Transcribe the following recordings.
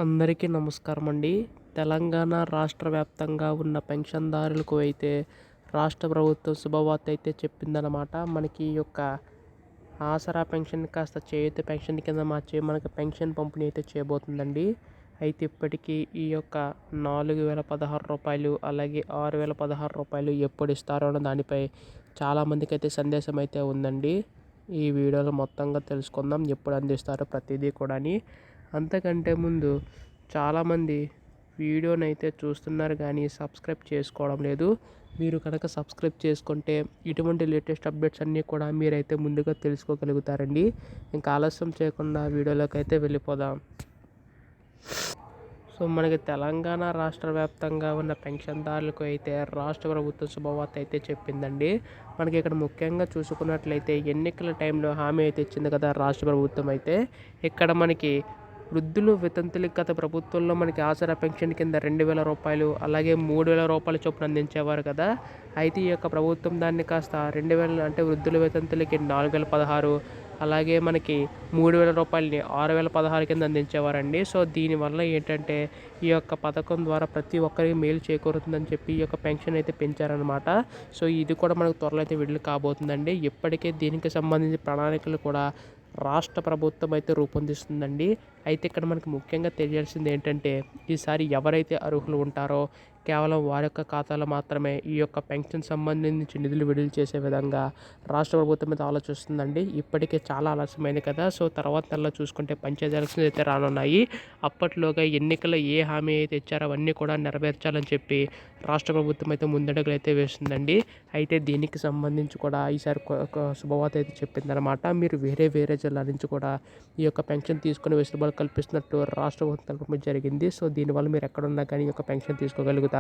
అందరికీ నమస్కారం అండి. తెలంగాణ రాష్ట్ర వ్యాప్తంగా ఉన్న పెన్షన్దారులకు అయితే రాష్ట్ర ప్రభుత్వం శుభవార్త అయితే చెప్పిందనమాట. మనకి ఈ యొక్క ఆసరా పెన్షన్ కాస్త చేయూత పెన్షన్ కింద మార్చి మనకి పెన్షన్ పంపిణీ అయితే చేయబోతుందండి. అయితే ఇప్పటికీ ఈ యొక్క రూ. 4016 అలాగే రూ. 6016 ఎప్పుడు ఇస్తారో అన్న దానిపై చాలామందికి అయితే సందేశం అయితే ఉందండి. ఈ వీడియోలో మొత్తంగా తెలుసుకుందాం, ఎప్పుడు అందిస్తారో ప్రతిదీ కూడాని. అంతకంటే ముందు చాలామంది వీడియోని అయితే చూస్తున్నారు కానీ సబ్స్క్రైబ్ చేసుకోవడం లేదు. మీరు కనుక సబ్స్క్రైబ్ చేసుకుంటే ఇటువంటి లేటెస్ట్ అప్డేట్స్ అన్నీ కూడా మీరైతే ముందుగా తెలుసుకోగలుగుతారండి. ఇంకా ఆలస్యం చేయకుండా వీడియోలోకి అయితే వెళ్ళిపోదాం. సో మనకి తెలంగాణ రాష్ట్ర వ్యాప్తంగా ఉన్న పెన్షన్దారులకు అయితే రాష్ట్ర ప్రభుత్వం శుభవార్త అయితే చెప్పిందండి. మనకి ఇక్కడ ముఖ్యంగా చూసుకున్నట్లయితే ఎన్నికల టైంలో హామీ అయితే ఇచ్చింది కదా రాష్ట్ర ప్రభుత్వం అయితే. ఇక్కడ మనకి వృద్ధులు వితంతులకు గత ప్రభుత్వంలో మనకి ఆసరా పెన్షన్ కింద రూ. 2000 అలాగే రూ. 3000 చొప్పున అందించేవారు కదా. అయితే ఈ యొక్క ప్రభుత్వం దాన్ని కాస్త 2000 అంటే వృద్ధుల వితంతులకి 4016 అలాగే మనకి రూ. 3000 6016 కింద అందించేవారండి. సో దీనివల్ల ఏంటంటే ఈ యొక్క పథకం ద్వారా ప్రతి ఒక్కరికి మేలు చేకూరుతుందని చెప్పి ఈ యొక్క పెన్షన్ అయితే పెంచారనమాట. సో ఇది కూడా మనకు త్వరలో అయితే విడుదల కాబోతుందండి. ఇప్పటికే దీనికి సంబంధించిన ప్రణాళికలు కూడా రాష్ట్ర ప్రభుత్వం అయితే రూపొందిస్తుందండి. అయితే ఇక్కడ మనకి ముఖ్యంగా తెలియాల్సింది ఏంటంటే ఈసారి ఎవరైతే అర్హులు ఉంటారో కేవలం వారి యొక్క ఖాతాలో మాత్రమే ఈ యొక్క పెన్షన్ సంబంధించి నిధులు విడుదల చేసే విధంగా రాష్ట్ర ప్రభుత్వం అయితే ఆలోచిస్తుందండి. ఇప్పటికే చాలా ఆలస్యమైంది కదా. సో తర్వాత నెలలో చూసుకుంటే పంచాయతీ ఎలక్షన్స్ అయితే రానున్నాయి. అప్పట్లోగా ఎన్నికల్లో ఏ హామీ అయితే ఇచ్చారో అవన్నీ కూడా నెరవేర్చాలని చెప్పి రాష్ట్ర ప్రభుత్వం అయితే ముందడుగులు అయితే వేస్తుందండి. అయితే దీనికి సంబంధించి కూడా ఈసారి ఒక శుభవార్త అయితే చెప్పిందనమాట. మీరు వేరే జిల్లా నుంచి కూడా ఈ యొక్క పెన్షన్ తీసుకుని వెసులుబాటు కల్పిస్తున్నట్టు రాష్ట్ర ప్రభుత్వం తెలపడం జరిగింది. సో దీనివల్ల మీరు ఎక్కడున్నా కానీ ఈ యొక్క పెన్షన్ తీసుకోగలుగుతారు.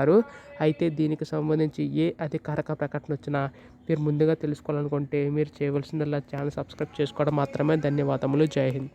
అయితే దీనికి సంబంధించి ఏ అధికారిక ప్రకటన వచ్చినా మీరు ముందుగా తెలుసుకోవాలనుకుంటే మీరు చేయవలసిందల్లా ఛానల్ సబ్స్క్రైబ్ చేసుకోవడం మాత్రమే. ధన్యవాదములు. జై హింద్.